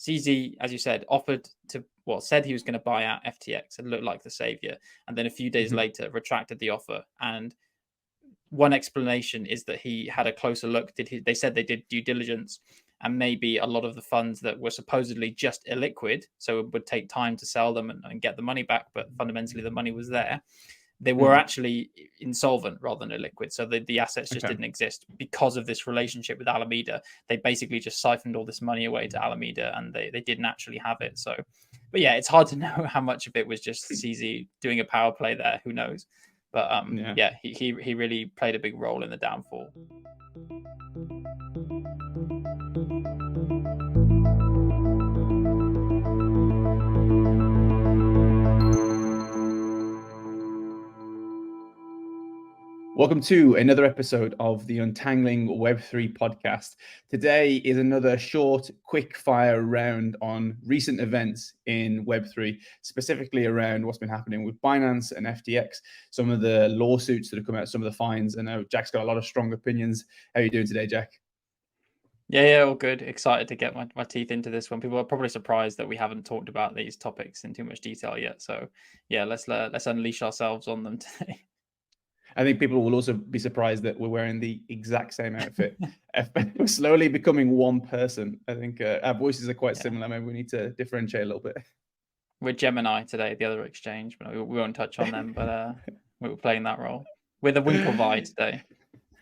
CZ, as you said, said he was going to buy out FTX and looked like the savior, and then a few days later retracted the offer. And one explanation is that he had a closer look. They said they did due diligence, and maybe a lot of the funds that were supposedly just illiquid, so it would take time to sell them and get the money back, but fundamentally the money was there. They were actually insolvent rather than illiquid. So the assets just didn't exist because of this relationship with Alameda. They basically just siphoned all this money away to Alameda, and they didn't actually have it. So, but yeah, it's hard to know how much of it was just CZ doing a power play there. Who knows? But he really played a big role in the downfall. Welcome to another episode of the Untangling Web3 podcast. Today is another short, quick fire round on recent events in Web3, specifically around what's been happening with Binance and FTX, some of the lawsuits that have come out, some of the fines. I know Jack's got a lot of strong opinions. How are you doing today, Jack? Yeah, all good. Excited to get my teeth into this one. People are probably surprised that we haven't talked about these topics in too much detail yet. So yeah, let's unleash ourselves on them today. I think people will also be surprised that we're wearing the exact same outfit. We're slowly becoming one person. I think our voices are quite similar. Maybe we need to differentiate a little bit. We're Gemini today, the other exchange, but we won't touch on them. But we were playing that role. We're the Winklevi today.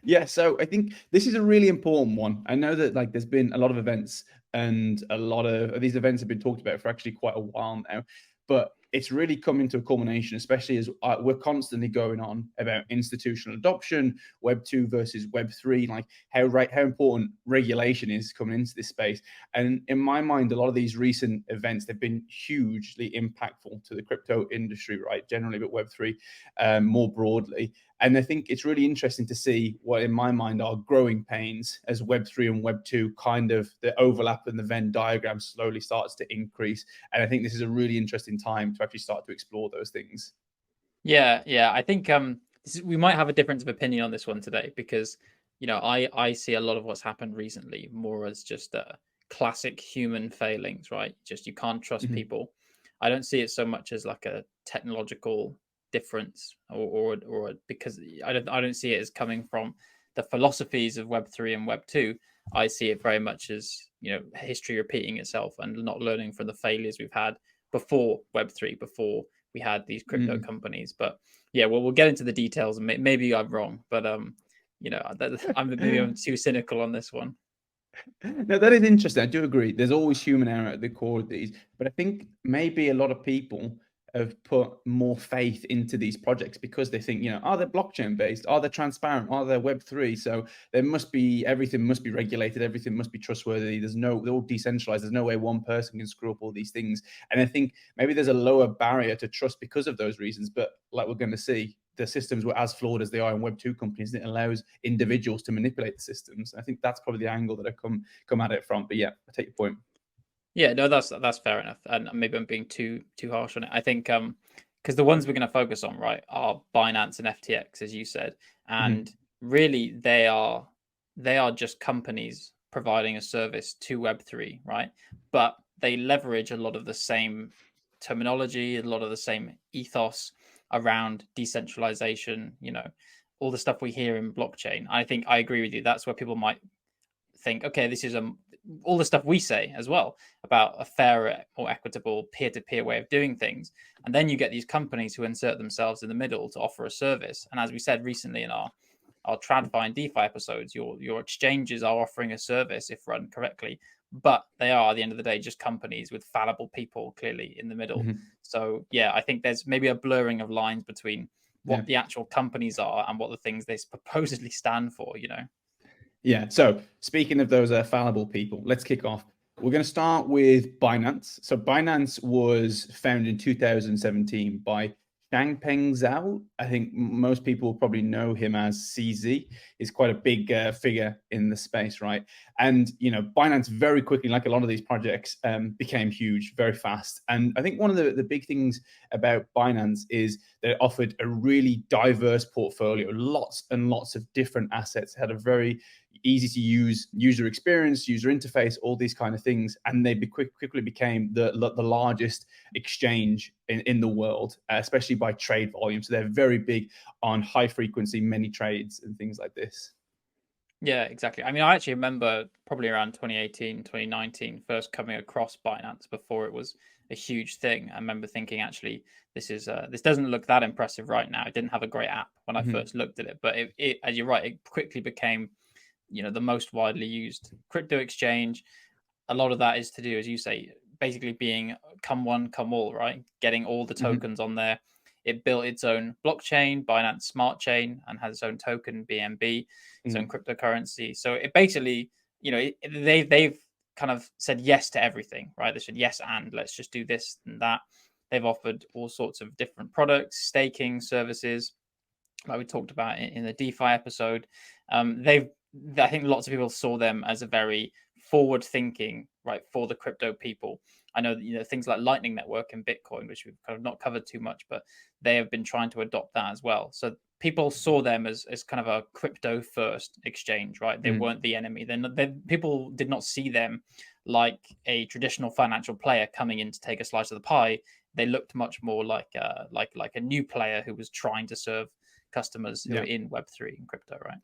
Yeah, so I think this is a really important one. I know that there's been a lot of events, and a lot of these events have been talked about for actually quite a while now. But it's really coming to a culmination, especially as we're constantly going on about institutional adoption, Web 2 versus Web 3, like how important regulation is coming into this space. And in my mind, a lot of these recent events, they've been hugely impactful to the crypto industry, right? Generally, but Web 3 more broadly. And I think it's really interesting to see what, in my mind, are growing pains as Web 3 and Web 2 kind of the overlap in the Venn diagram slowly starts to increase. And I think this is a really interesting time to actually start to explore those things. Yeah. I think we might have a difference of opinion on this one today because, I see a lot of what's happened recently more as just classic human failings, right? Just you can't trust people. I don't see it so much as like a technological difference or because I don't see it as coming from the philosophies of Web 3 and Web 2. I see it very much as history repeating itself and not learning from the failures we've had before Web 3, before we had these crypto companies. But yeah, we'll get into the details, and maybe I'm wrong, but I'm too cynical on this one. No, that is interesting. I do agree. There's always human error at the core of these, but I think maybe a lot of people have put more faith into these projects because they think, are they blockchain based? Are they transparent? Are they Web 3? So everything must be regulated. Everything must be trustworthy. They're all decentralized. There's no way one person can screw up all these things. And I think maybe there's a lower barrier to trust because of those reasons. But like we're going to see, the systems were as flawed as they are in Web 2 companies. It allows individuals to manipulate the systems. I think that's probably the angle that I come at it from. But yeah, I take your point. Yeah, no, that's fair enough, and maybe I'm being too harsh on it. I think because the ones we're going to focus on, right, are Binance and FTX, as you said, and really they are just companies providing a service to Web3, right? But they leverage a lot of the same terminology, a lot of the same ethos around decentralization. All the stuff we hear in blockchain. I think I agree with you. That's where people might think, okay, this is all the stuff we say as well about a fairer, more equitable peer-to-peer way of doing things. And then you get these companies who insert themselves in the middle to offer a service. And as we said recently in our TradFi and DeFi episodes, your exchanges are offering a service if run correctly, but they are at the end of the day just companies with fallible people clearly in the middle. So yeah, I think there's maybe a blurring of lines between what the actual companies are and what the things they supposedly stand for, Yeah. So speaking of those fallible people, let's kick off. We're going to start with Binance. So Binance was founded in 2017 by Changpeng Zhao. I think most people probably know him as CZ. He's quite a big figure in the space, right? And, Binance very quickly, like a lot of these projects, became huge very fast. And I think one of the big things about Binance is that it offered a really diverse portfolio, lots and lots of different assets. It had a very easy to use user experience, user interface, all these kind of things, and they quickly became the largest exchange in the world, especially by trade volume. So they're very big on high frequency, many trades and things like this. Yeah, exactly. I mean, I actually remember probably around 2018, 2019, first coming across Binance before it was a huge thing. I remember thinking, actually, this doesn't look that impressive right now. It didn't have a great app when I first looked at it, but as you're right, it quickly became, the most widely used crypto exchange. A lot of that is to do, as you say, basically being come one, come all, right? Getting all the tokens on there. It built its own blockchain, Binance Smart Chain, and has its own token, BNB, its own cryptocurrency. So it basically, they've kind of said yes to everything, right? They said yes, and let's just do this and that. They've offered all sorts of different products, staking services, like we talked about in the DeFi episode. I think lots of people saw them as a very forward thinking, right, for the crypto people. I know that, things like Lightning Network and Bitcoin, which we've kind of not covered too much, but they have been trying to adopt that as well. So people saw them as kind of a crypto first exchange, right? They weren't the enemy. People did not see them like a traditional financial player coming in to take a slice of the pie. They looked much more like a new player who was trying to serve customers who are in Web3 and crypto, right?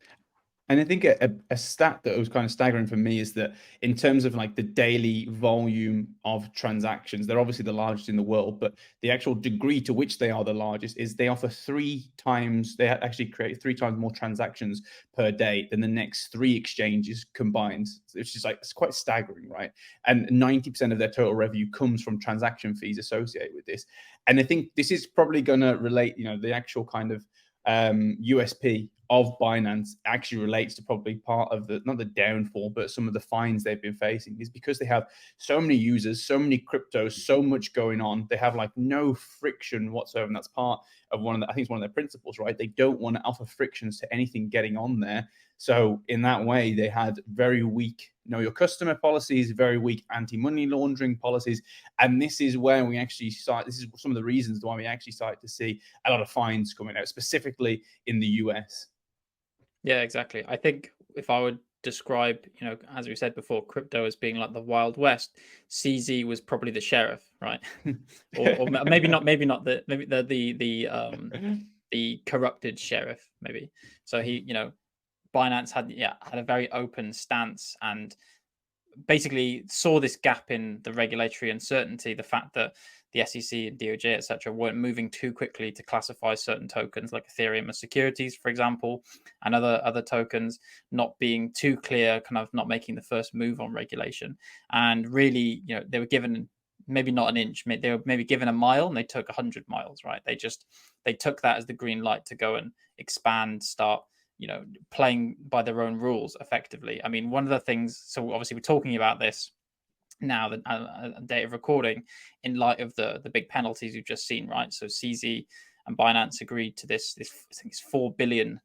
And I think a stat that was kind of staggering for me is that in terms of like the daily volume of transactions, they're obviously the largest in the world, but the actual degree to which they are the largest is they offer they actually create 3 times more transactions per day than the next 3 exchanges combined. It's just like, it's quite staggering, right? And 90% of their total revenue comes from transaction fees associated with this. And I think this is probably going to relate, the actual kind of USP of Binance actually relates to probably part of not the downfall, but some of the fines they've been facing, is because they have so many users, so many cryptos, so much going on. They have like no friction whatsoever. And that's part of I think it's one of their principles, right? They don't want to offer frictions to anything getting on there. So in that way, they had very weak know your customer policies, very weak anti-money laundering policies. And this is where we actually this is some of the reasons why we actually started to see a lot of fines coming out, specifically in the US. Yeah, exactly. I think if I would describe, as we said before, crypto as being like the Wild West, CZ was probably the sheriff, right? or maybe not the corrupted sheriff, maybe. So Binance had a very open stance and basically saw this gap in the regulatory uncertainty, the fact that the SEC and DOJ, etc., weren't moving too quickly to classify certain tokens like Ethereum as securities, for example, and other tokens not being too clear, kind of not making the first move on regulation. And really, they were given maybe not an inch, they were maybe given a mile and they took 100 miles, right? They took that as the green light to go and expand, start playing by their own rules effectively. I mean, one of the things, so obviously we're talking about this now, the date of recording, in light of the big penalties we've just seen, right? So CZ and Binance agreed to this I think it's $4 billion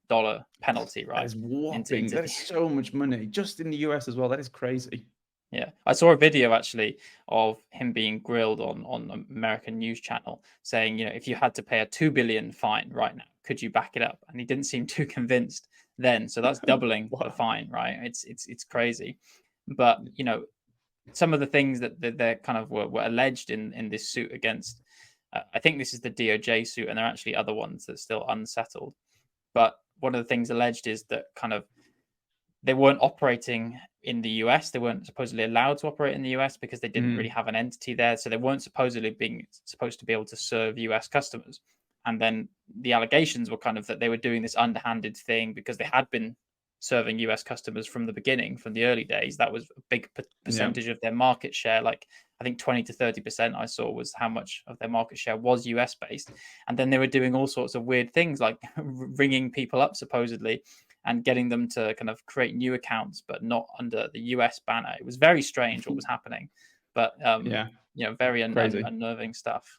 penalty, right? That is whopping. That is so much money just in the US as well. That is crazy. Yeah, I saw a video actually of him being grilled on an American news channel saying, if you had to pay a $2 billion fine right now, could you back it up? And he didn't seem too convinced then. So that's doubling the fine, right? It's crazy. But some of the things that they're kind of were alleged in this suit against, I think this is the DOJ suit, and there are actually other ones that are still unsettled. But one of the things alleged is that kind of they weren't operating in the US. They weren't supposedly allowed to operate in the US because they didn't really have an entity there. So they weren't supposed to be able to serve US customers. And then the allegations were kind of that they were doing this underhanded thing because they had been serving US customers from the beginning, from the early days. That was a big percentage of their market share. Like I think 20 to 30% I saw was how much of their market share was US based. And then they were doing all sorts of weird things like ringing people up supposedly and getting them to kind of create new accounts, but not under the US banner. It was very strange what was happening, but very unnerving stuff.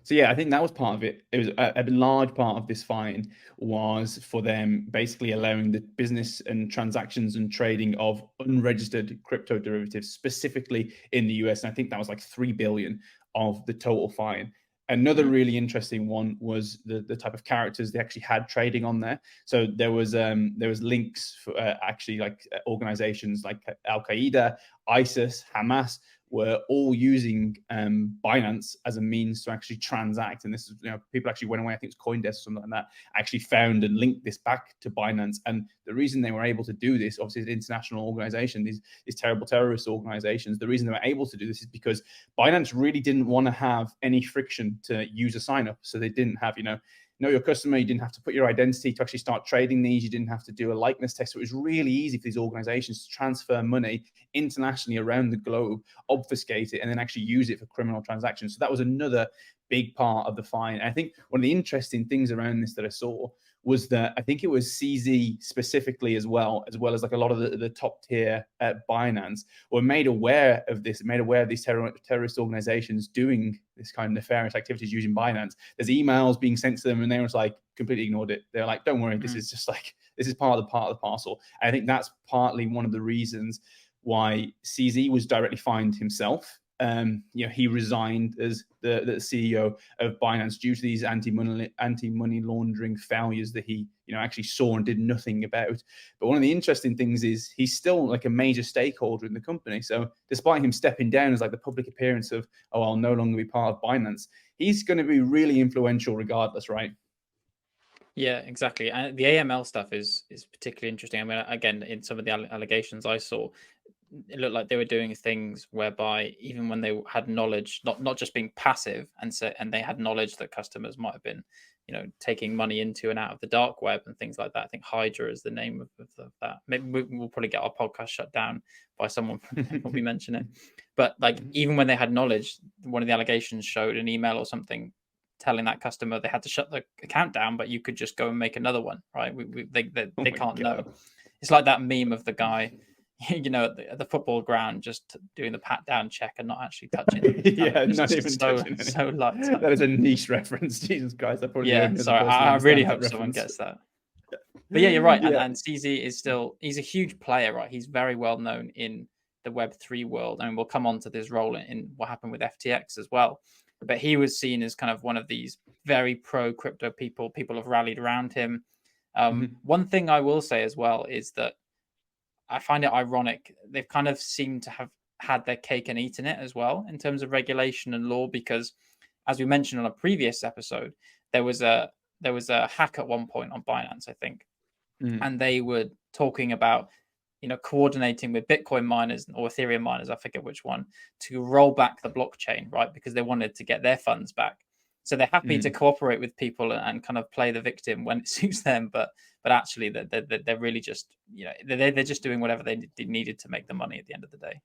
So yeah, I think that was part of it. It was a large part of this fine was for them basically allowing the business and transactions and trading of unregistered crypto derivatives, specifically in the US. And I think that was like 3 billion of the total fine. Another really interesting one was the type of characters they actually had trading on there. So there was links for actually like organizations like Al Qaeda, ISIS, Hamas were all using Binance as a means to actually transact. And this is, people actually went away, I think it's CoinDesk or something like that, actually found and linked this back to Binance. And the reason they were able to do this, obviously, it's an international organization, these terrible terrorist organizations, the reason they were able to do this is because Binance really didn't want to have any friction to user sign up. So they didn't have, know your customer. You didn't have to put your identity to actually start trading these. You didn't have to do a likeness test. So it was really easy for these organizations to transfer money internationally around the globe, obfuscate it, and then actually use it for criminal transactions. So that was another big part of the fine. And I think one of the interesting things around this that I saw was that I think it was CZ specifically as well as like a lot of the top tier at Binance were made aware of this, made aware of these terrorist organizations doing this kind of nefarious activities using Binance. There's emails being sent to them and they were like completely ignored it. They're like, don't worry, this is just like, this is part of the parcel. And I think that's partly one of the reasons why CZ was directly fined himself. He resigned as the CEO of Binance due to these anti-money laundering failures that he actually saw and did nothing about. But one of the interesting things is he's still like a major stakeholder in the company. So despite him stepping down as like the public appearance of, oh, I'll no longer be part of Binance, he's going to be really influential regardless, right? Yeah, exactly. And the AML stuff is particularly interesting. I mean, again, in some of the allegations I saw, it looked like they were doing things whereby even when they had knowledge, not just being passive, and they had knowledge that customers might have been, taking money into and out of the dark web and things like that. I think Hydra is the name of that. Maybe we'll probably get our podcast shut down by someone when we mention it. But like even when they had knowledge, one of the allegations showed an email or something telling that customer they had to shut the account down, but you could just go and make another one, right? They can't know. It's like that meme of the guy, at the football ground, just doing the pat down check and not actually touching them. Yeah, not even touching anything. So light. That is a niche reference. Jesus Christ, I probably the only other person I really hope that someone reference. gets that. But yeah, you're right. Yeah. And CZ is he's a huge player, right? He's very well known in the Web3 world. I mean, we'll come on to this role in what happened with FTX as well. But he was seen as kind of one of these very pro crypto people. People have rallied around him. One thing I will say as well is that I find it ironic. They've kind of seemed to have had their cake and eaten it as well in terms of regulation and law, because as we mentioned on a previous episode, there was a hack at one point on Binance, I think, and they were talking about coordinating with Bitcoin miners or Ethereum miners, I forget which one, to roll back the blockchain, right? Because they wanted to get their funds back. So they're happy to cooperate with people and kind of play the victim when it suits them, but actually they're really just they're just doing whatever they needed to make the money at the end of the day.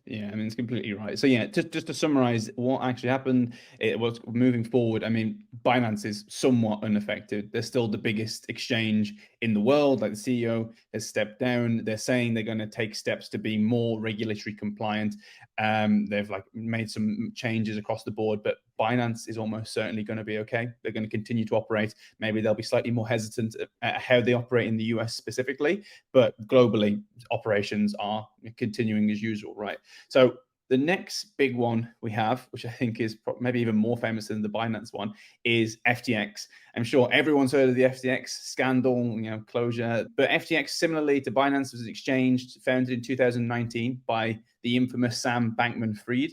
Yeah, I mean, it's completely right. So yeah, just to summarize what actually happened, it was moving forward. I mean, Binance is somewhat unaffected. They're still the biggest exchange in the world. Like the CEO has stepped down. They're saying they're going to take steps to be more regulatory compliant. They've like made some changes across the board, but Binance is almost certainly going to be okay. They're going to continue to operate. Maybe they'll be slightly more hesitant at how they operate in the US specifically, but globally, operations are continuing as usual, right? So the next big one we have, which I think is maybe even more famous than the Binance one, is FTX. I'm sure everyone's heard of the FTX scandal, closure. But FTX, similarly to Binance, was exchanged, founded in 2019 by the infamous Sam Bankman-Fried,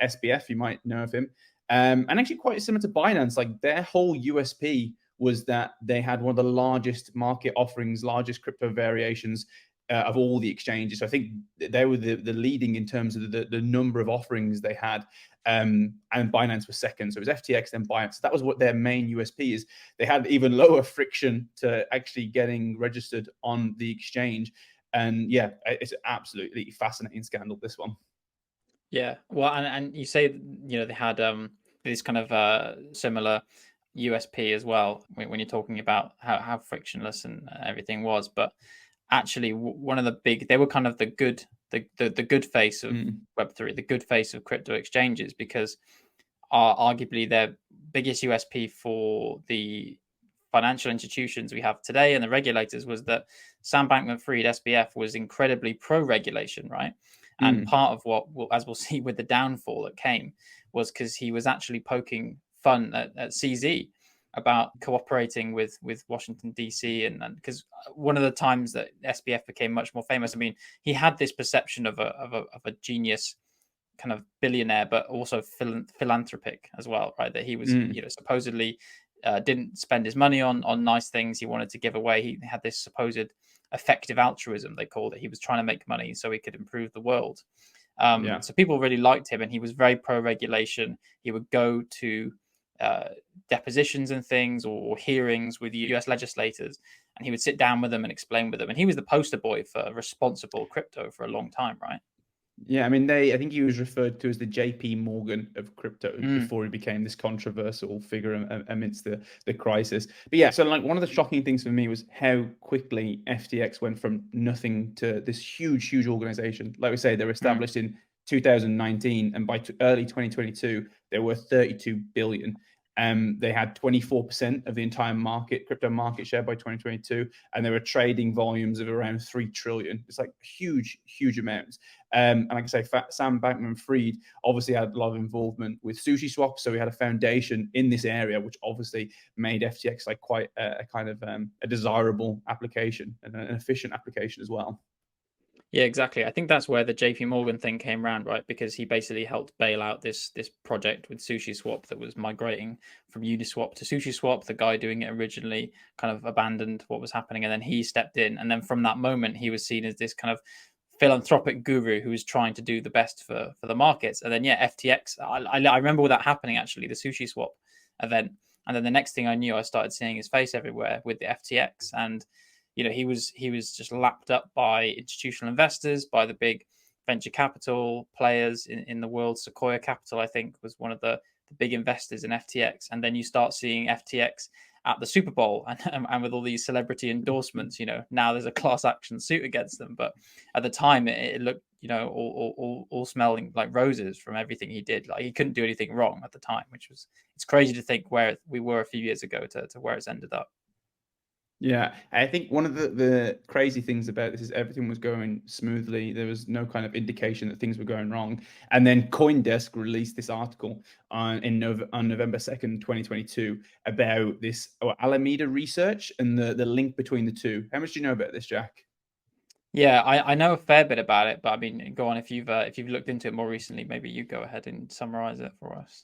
SBF. You might know of him. And actually quite similar to Binance, like their whole USP was that they had one of the largest market offerings, largest crypto variations of all the exchanges. So I think they were the leading in terms of the number of offerings they had. And Binance was second. So it was FTX, then Binance. So that was what their main USP is. They had even lower friction to actually getting registered on the exchange. And yeah, it's an absolutely fascinating scandal, this one. Yeah, well, and you say they had this kind of similar USP as well when you're talking about how frictionless and everything was, but actually one of the big, they were kind of the good face of Web3, the good face of crypto exchanges, because arguably their biggest USP for the financial institutions we have today and the regulators was that Sam Bankman-Fried, SBF, was incredibly pro-regulation, right? And part of what, as we'll see with the downfall that came, was because he was actually poking fun at CZ about cooperating with Washington DC, and because one of the times that SBF became much more famous, I mean, he had this perception of a genius kind of billionaire, but also philanthropic as well, right? That he was, supposedly didn't spend his money on nice things he wanted to give away. He had this supposed effective altruism, they called it. He was trying to make money so he could improve the world. So people really liked him, and he was very pro-regulation. He would go to depositions and things, or hearings with US legislators, and he would sit down with them and explain with them. And he was the poster boy for responsible crypto for a long time, right? Yeah, I mean, I think he was referred to as the JP Morgan of crypto before he became this controversial figure amidst the crisis. But yeah, so like one of the shocking things for me was how quickly FTX went from nothing to this huge organization. Like we say, they were established in 2019, and by early 2022, they were 32 billion. They had 24% of the entire crypto market share by 2022, and they were trading volumes of around 3 trillion. It's like huge amounts. And like I say, Sam Bankman-Fried obviously had a lot of involvement with SushiSwap, so he had a foundation in this area, which obviously made FTX like quite a kind of a desirable application and an efficient application as well. Yeah, exactly. I think that's where the JP Morgan thing came around, right? Because he basically helped bail out this project with SushiSwap that was migrating from Uniswap to SushiSwap. The guy doing it originally kind of abandoned what was happening, and then he stepped in. And then from that moment, he was seen as this kind of philanthropic guru who was trying to do the best for the markets. And then FTX. I remember all that happening, actually, the SushiSwap event. And then the next thing I knew, I started seeing his face everywhere with the FTX. And he was just lapped up by institutional investors, by the big venture capital players in the world. Sequoia Capital, I think, was one of the big investors in FTX. And then you start seeing FTX at the Super Bowl, and with all these celebrity endorsements. Now there's a class action suit against them, but at the time it looked, all smelling like roses from everything he did. Like, he couldn't do anything wrong at the time, it's crazy to think where we were a few years ago to where it's ended up. Yeah, I think one of the crazy things about this is everything was going smoothly. There was no kind of indication that things were going wrong. And then CoinDesk released this article on November 2nd, 2022, about this Alameda Research and the link between the two. How much do you know about this, Jack? Yeah, I know a fair bit about it, but I mean, go on, if you've looked into it more recently, maybe you go ahead and summarize it for us.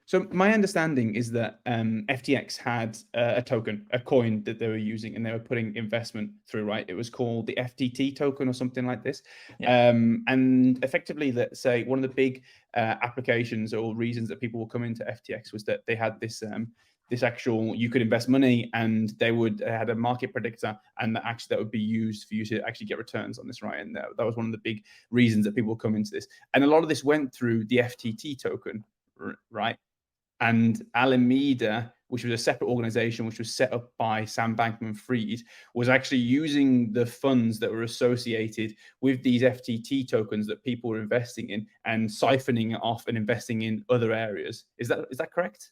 So my understanding is that FTX had a token, a coin that they were using, and they were putting investment through, right? It was called the FTT token or something like this. Yeah. And effectively, let's say one of the big applications or reasons that people will come into FTX was that they had this actual, you could invest money, and they had a market predictor, and that would be used for you to actually get returns on this, right? And that was one of the big reasons that people come into this. And a lot of this went through the FTT token, right? And Alameda, which was a separate organization, which was set up by Sam Bankman-Fried, was actually using the funds that were associated with these FTT tokens that people were investing in, and siphoning it off and investing in other areas. Is that correct?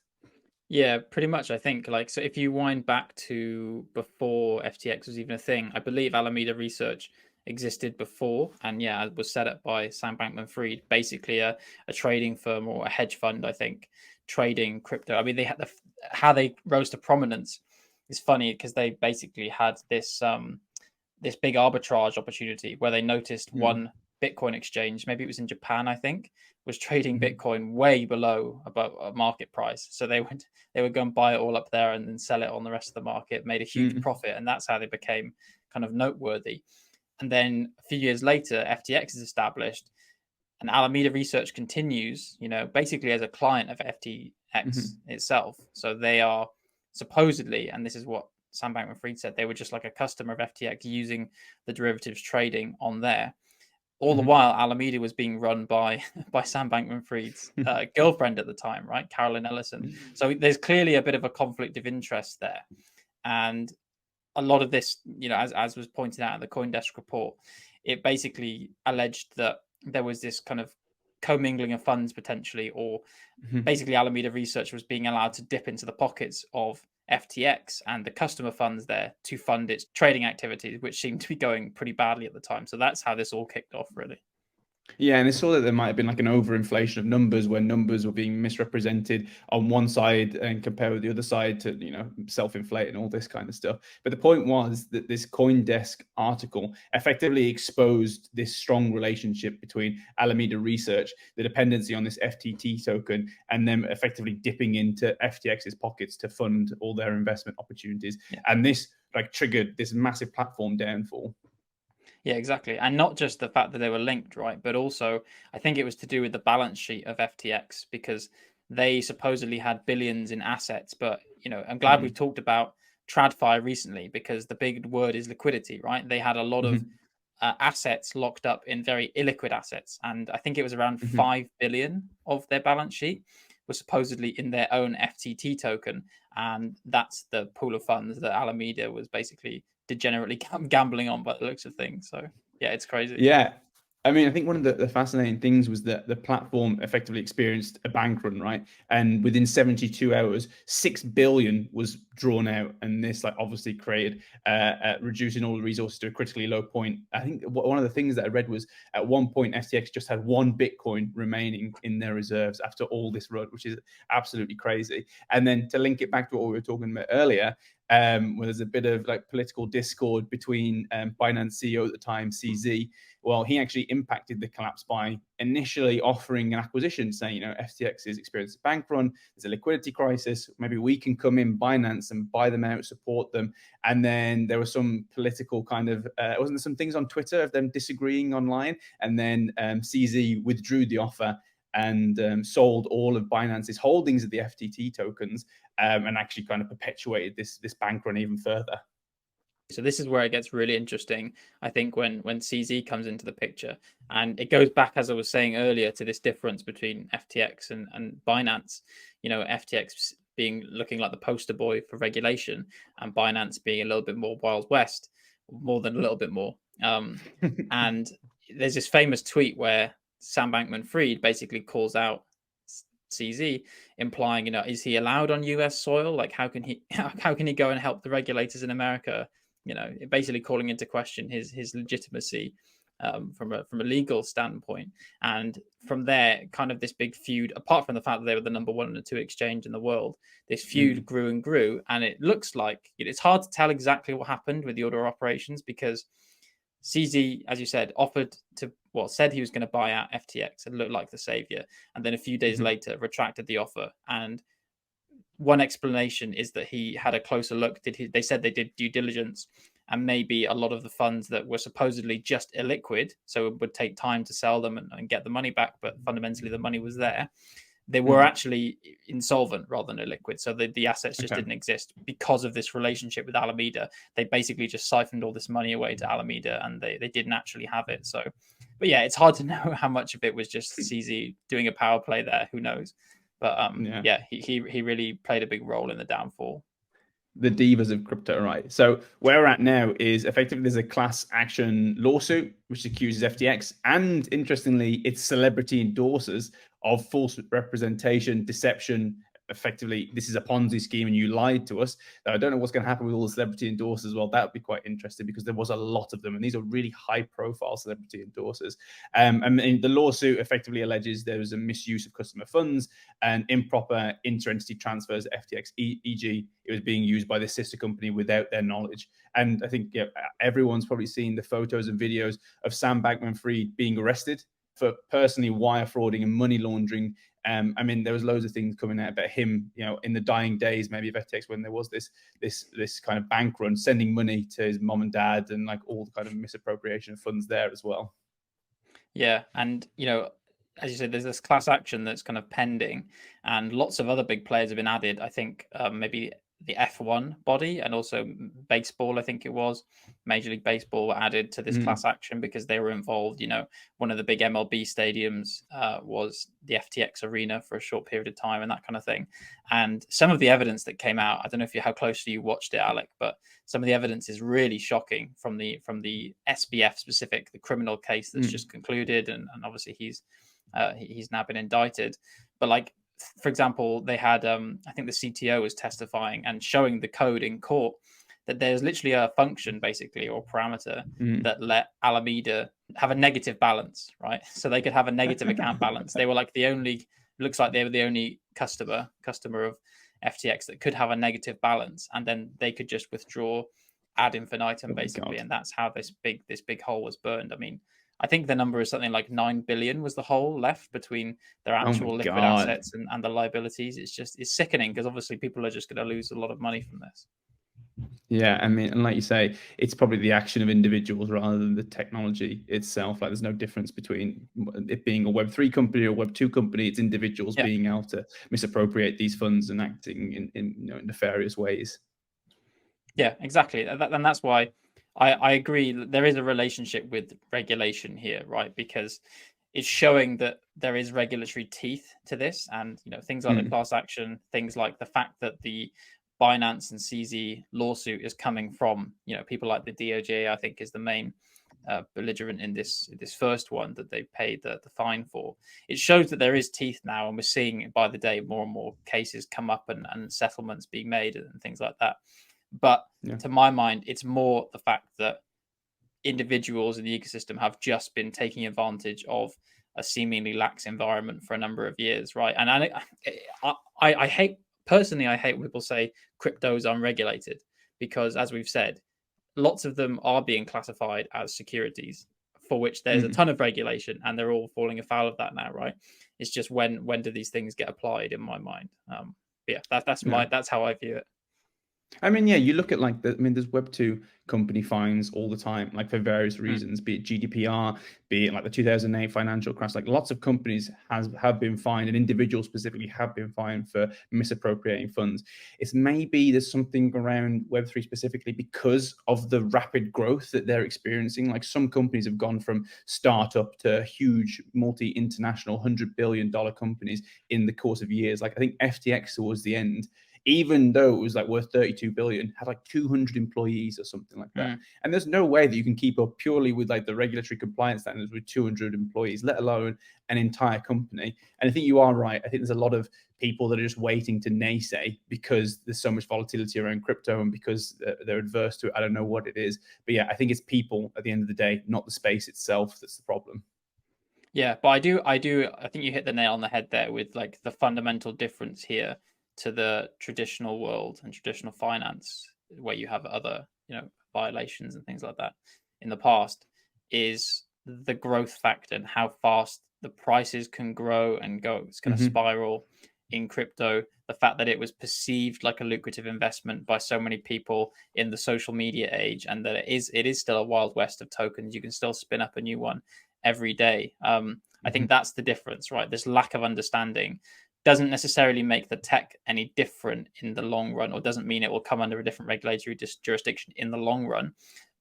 Yeah, pretty much, I think. Like, so if you wind back to before FTX was even a thing, I believe Alameda Research existed before, and it was set up by Sam Bankman-Fried, basically a trading firm or a hedge fund, I think, trading crypto. I mean, they had how they rose to prominence is funny, because they basically had this this big arbitrage opportunity where they noticed one Bitcoin exchange, maybe it was in Japan, I think, was trading Bitcoin way below above a market price. So they would go and buy it all up there and then sell it on the rest of the market, made a huge profit, and that's how they became kind of noteworthy. And then a few years later, FTX is established, and Alameda Research continues, basically as a client of FTX itself. So they are supposedly, and this is what Sam Bankman-Fried said, they were just like a customer of FTX using the derivatives trading on there. All the while, Alameda was being run by Sam Bankman-Fried's girlfriend at the time, right, Carolyn Ellison. So there's clearly a bit of a conflict of interest there, and a lot of this, as was pointed out in the CoinDesk report, it basically alleged that there was this kind of commingling of funds potentially, or basically Alameda Research was being allowed to dip into the pockets of FTX and the customer funds there to fund its trading activities, which seemed to be going pretty badly at the time. So that's how this all kicked off, really. Yeah, and they saw that there might have been like an overinflation of numbers where numbers were being misrepresented on one side and compared with the other side to, self-inflate and all this kind of stuff. But the point was that this CoinDesk article effectively exposed this strong relationship between Alameda Research, the dependency on this FTT token, and them effectively dipping into FTX's pockets to fund all their investment opportunities. Yeah. And this like triggered this massive platform downfall. Yeah, exactly. And not just the fact that they were linked, right? But also, I think it was to do with the balance sheet of FTX because they supposedly had billions in assets. But, I'm glad we've talked about TradFi recently because the big word is liquidity, right? They had a lot of assets locked up in very illiquid assets. And I think it was around 5 billion of their balance sheet was supposedly in their own FTT token. And that's the pool of funds that Alameda was basically degenerately gambling on by the looks of things. So yeah, it's crazy. Yeah. I mean, I think one of the fascinating things was that the platform effectively experienced a bank run, right? And within 72 hours, 6 billion was drawn out. And this like obviously created reducing all the resources to a critically low point. I think one of the things that I read was at one point, FTX just had 1 Bitcoin remaining in their reserves after all this run, which is absolutely crazy. And then to link it back to what we were talking about earlier, where there's a bit of like political discord between Binance CEO at the time, CZ. Well, he actually impacted the collapse by initially offering an acquisition, saying, FTX is experiencing a bank run, there's a liquidity crisis, maybe we can come in Binance and buy them out, support them. And then there was some political kind of, wasn't there some things on Twitter of them disagreeing online? And then CZ withdrew the offer and sold all of Binance's holdings of the FTT tokens and actually kind of perpetuated this bank run even further. So this is where it gets really interesting. I think when CZ comes into the picture, and it goes back, as I was saying earlier, to this difference between FTX and Binance. FTX being looking like the poster boy for regulation, and Binance being a little bit more Wild West, more than a little bit more. And there's this famous tweet where Sam Bankman-Fried basically calls out CZ, implying, is he allowed on US soil? Like, how can he go and help the regulators in America? Basically calling into question his legitimacy from a legal standpoint. And from there, kind of this big feud. Apart from the fact that they were the number 1 and 2 exchange in the world, this feud grew and grew. And it looks like it's hard to tell exactly what happened with the order of operations because CZ, as you said, said he was going to buy out FTX and look like the savior, and then a few days later retracted the offer. And one explanation is that he had a closer look. They said they did due diligence, and maybe a lot of the funds that were supposedly just illiquid, so it would take time to sell them and get the money back, but fundamentally the money was there. They were actually insolvent rather than illiquid. So the assets just didn't exist because of this relationship with Alameda. They basically just siphoned all this money away to Alameda and they didn't actually have it. So, but yeah, it's hard to know how much of it was just CZ doing a power play there. Who knows? But he really played a big role in the downfall. The divas of crypto, right? So where we're at now is effectively there's a class action lawsuit which accuses FTX and, interestingly, its celebrity endorsers of false representation, deception. Effectively, this is a Ponzi scheme and you lied to us. Now, I don't know what's going to happen with all the celebrity endorsers. Well, that would be quite interesting because there was a lot of them, and these are really high-profile celebrity endorsers. And the lawsuit effectively alleges there was a misuse of customer funds and improper inter-entity transfers at FTX, e.g., it was being used by the sister company without their knowledge. And I think everyone's probably seen the photos and videos of Sam Bankman-Fried being arrested for personally wire frauding and money laundering. I mean, there was loads of things coming out about him, in the dying days, maybe of FTX, when there was this kind of bank run, sending money to his mom and dad, and like all the kind of misappropriation of funds there as well. Yeah, and as you said, there's this class action that's kind of pending, and lots of other big players have been added. I think maybe the F1 body and also baseball, I think it was Major League Baseball, were added to this class action because they were involved. One of the big MLB stadiums was the FTX arena for a short period of time and that kind of thing. And some of the evidence that came out, I don't know how closely you watched it, Alec, but some of the evidence is really shocking from the SBF specific, the criminal case that's just concluded, and obviously he's now been indicted. But like, for example, they had I think the CTO was testifying and showing the code in court that there's literally a function basically or parameter that let Alameda have a negative balance, right? So they could have a negative account balance. They were like the only, looks like they were the only customer of FTX that could have a negative balance, and then they could just withdraw ad infinitum basically, and that's how this big hole was burned. I mean, I think the number is something like 9 billion was the hole left between their actual liquid assets and the liabilities. It's sickening because obviously people are just going to lose a lot of money from this. Yeah, I mean, and like you say, it's probably the action of individuals rather than the technology itself. Like, there's no difference between it being a Web3 company or Web2 company. It's individuals being able to misappropriate these funds and acting in nefarious ways. Yeah, exactly, and that's why I agree that there is a relationship with regulation here, right? Because it's showing that there is regulatory teeth to this, and things like the class action, things like the fact that the Binance and CZ lawsuit is coming from people like the DOJ. I think is the main belligerent in this first one that they paid the fine for. It shows that there is teeth now, and we're seeing by the day more and more cases come up and settlements being made and things like that. But to my mind, it's more the fact that individuals in the ecosystem have just been taking advantage of a seemingly lax environment for a number of years, right? And I hate personally, I hate when people say crypto is unregulated, because as we've said, lots of them are being classified as securities for which there's a ton of regulation, and they're all falling afoul of that now, right? It's just when do these things get applied in my mind? That's how I view it. I mean, yeah, you look at there's Web2 company fines all the time, like for various reasons, be it GDPR, be it like the 2008 financial crash. Like, lots of companies have been fined, and individuals specifically have been fined for misappropriating funds. It's maybe there's something around Web3 specifically because of the rapid growth that they're experiencing. Like, some companies have gone from startup to huge multi-international $100 billion companies in the course of years. Like, I think FTX towards the end, even though it was like worth 32 billion, had like 200 employees or something like that. And there's no way that you can keep up purely with like the regulatory compliance standards with 200 employees, let alone an entire company. And I think you are right. I think there's a lot of people that are just waiting to naysay because there's so much volatility around crypto and because they're adverse to it. I don't know what it is, but yeah, I think it's people at the end of the day, not the space itself, that's the problem. Yeah, but I think you hit the nail on the head there with like the fundamental difference here to the traditional world and traditional finance, where you have other violations and things like that in the past, is the growth factor and how fast the prices can grow and go. It's going to spiral in crypto. The fact that it was perceived like a lucrative investment by so many people in the social media age, and that it is still a wild west of tokens. You can still spin up a new one every day. I think that's the difference, right? This lack of understanding doesn't necessarily make the tech any different in the long run, or doesn't mean it will come under a different regulatory jurisdiction in the long run.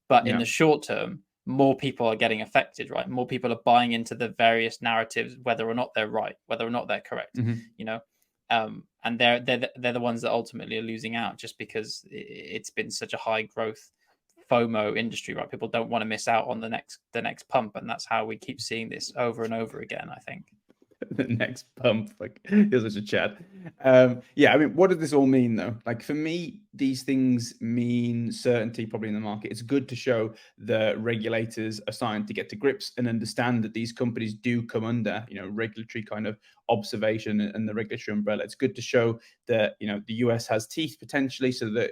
But in the short term, more people are getting affected, right? More people are buying into the various narratives, whether or not they're right, whether or not they're correct, and they're the ones that ultimately are losing out, just because it's been such a high growth FOMO industry, right? People don't want to miss out on the next pump, and that's how we keep seeing this over and over again, I think. The next pump, like, here's such a chat. Yeah, I mean, what does this all mean though? Like, for me, these things mean certainty probably in the market. It's good to show the regulators are starting to get to grips and understand that these companies do come under regulatory kind of observation and the regulatory umbrella. It's good to show that the US has teeth potentially, so that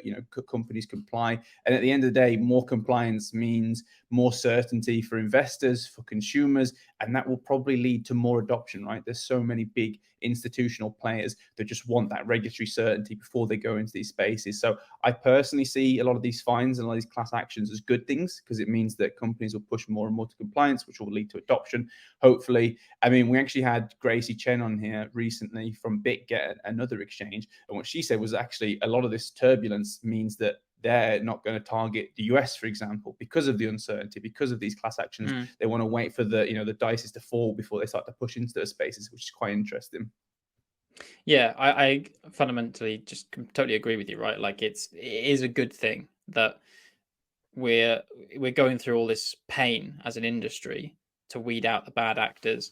companies comply. And at the end of the day, more compliance means more certainty for investors, for consumers, and that will probably lead to more adoption, right? There's so many big institutional players that just want that regulatory certainty before they go into these spaces. So I personally see a lot of these fines and a lot of these class actions as good things, because it means that companies will push more and more to compliance, which will lead to adoption, hopefully. I mean, we actually had Gracie Chen on here recently from BitGet, another exchange, and what she said was actually a lot of this turbulence means that they're not going to target the US, for example, because of the uncertainty, because of these class actions. They want to wait for the the dices to fall before they start to push into those spaces, which is quite interesting. Yeah, I fundamentally just totally agree with you, right? Like, it is a good thing that we're going through all this pain as an industry to weed out the bad actors,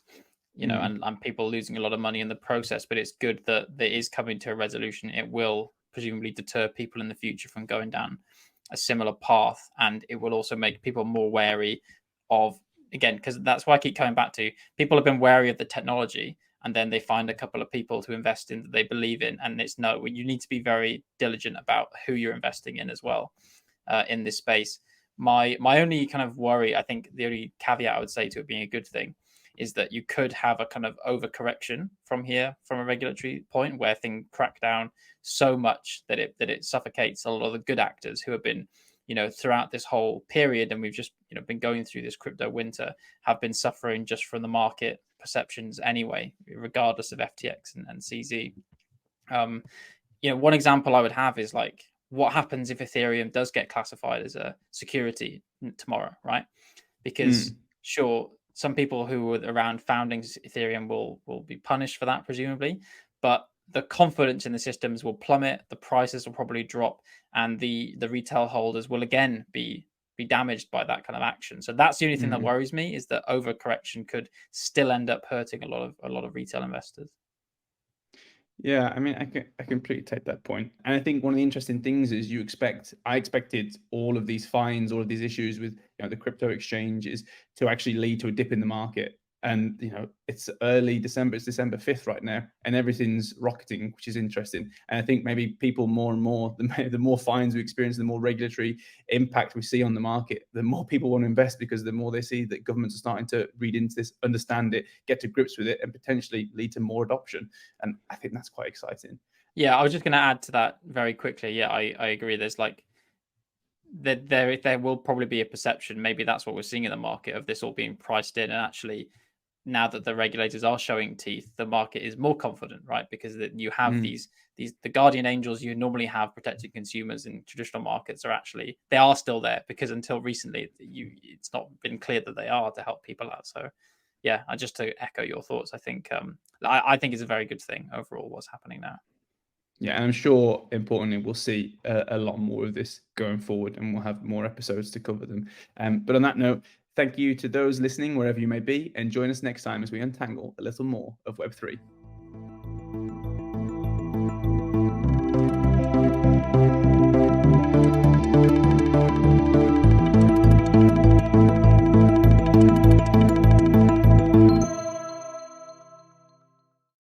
and people losing a lot of money in the process. But it's good that there is coming to a resolution. It will presumably deter people in the future from going down a similar path, and it will also make people more wary of, again, because that's why I keep coming back to, people have been wary of the technology, and then they find a couple of people to invest in that they believe in, and it's no, you need to be very diligent about who you're investing in as well, in this space. My only kind of worry, I think the only caveat I would say to it being a good thing, is that you could have a kind of overcorrection from here, from a regulatory point, where things crack down so much that it suffocates a lot of the good actors who have been, throughout this whole period, and we've just been going through this crypto winter, have been suffering just from the market perceptions anyway, regardless of FTX and CZ. One example I would have is like, what happens if Ethereum does get classified as a security tomorrow, right? Because sure, some people who were around founding Ethereum will be punished for that, presumably, but the confidence in the systems will plummet, the prices will probably drop, and the retail holders will again be damaged by that kind of action. So that's the only thing that worries me, is that overcorrection could still end up hurting a lot of retail investors. Yeah, I mean, I completely take that point. And I think one of the interesting things is I expected all of these fines, all of these issues with the crypto exchanges to actually lead to a dip in the market. And it's early December, it's December 5th right now, and everything's rocketing, which is interesting. And I think maybe people more and more, the more fines we experience, the more regulatory impact we see on the market, the more people want to invest, because the more they see that governments are starting to read into this, understand it, get to grips with it, and potentially lead to more adoption. And I think that's quite exciting. Yeah, I was just going to add to that very quickly. Yeah, I agree. There's like, there will probably be a perception, maybe that's what we're seeing in the market, of this all being priced in, and actually, now that the regulators are showing teeth, the market is more confident, right? Because you have these the guardian angels you normally have protecting consumers in traditional markets they are still there, because until recently it's not been clear that they are to help people out. So yeah, just to echo your thoughts, I think I think it's a very good thing overall what's happening now. Yeah, and I'm sure, importantly, we'll see a lot more of this going forward, and we'll have more episodes to cover them. But on that note, thank you to those listening, wherever you may be, and join us next time as we untangle a little more of Web3.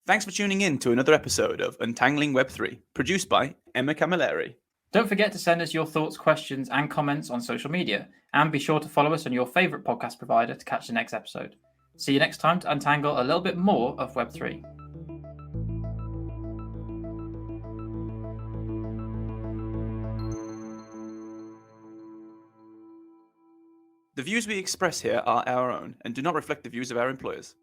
Thanks for tuning in to another episode of Untangling Web3, produced by Emma Camilleri. Don't forget to send us your thoughts, questions, and comments on social media, and be sure to follow us on your favourite podcast provider to catch the next episode. See you next time to untangle a little bit more of Web3. The views we express here are our own and do not reflect the views of our employers.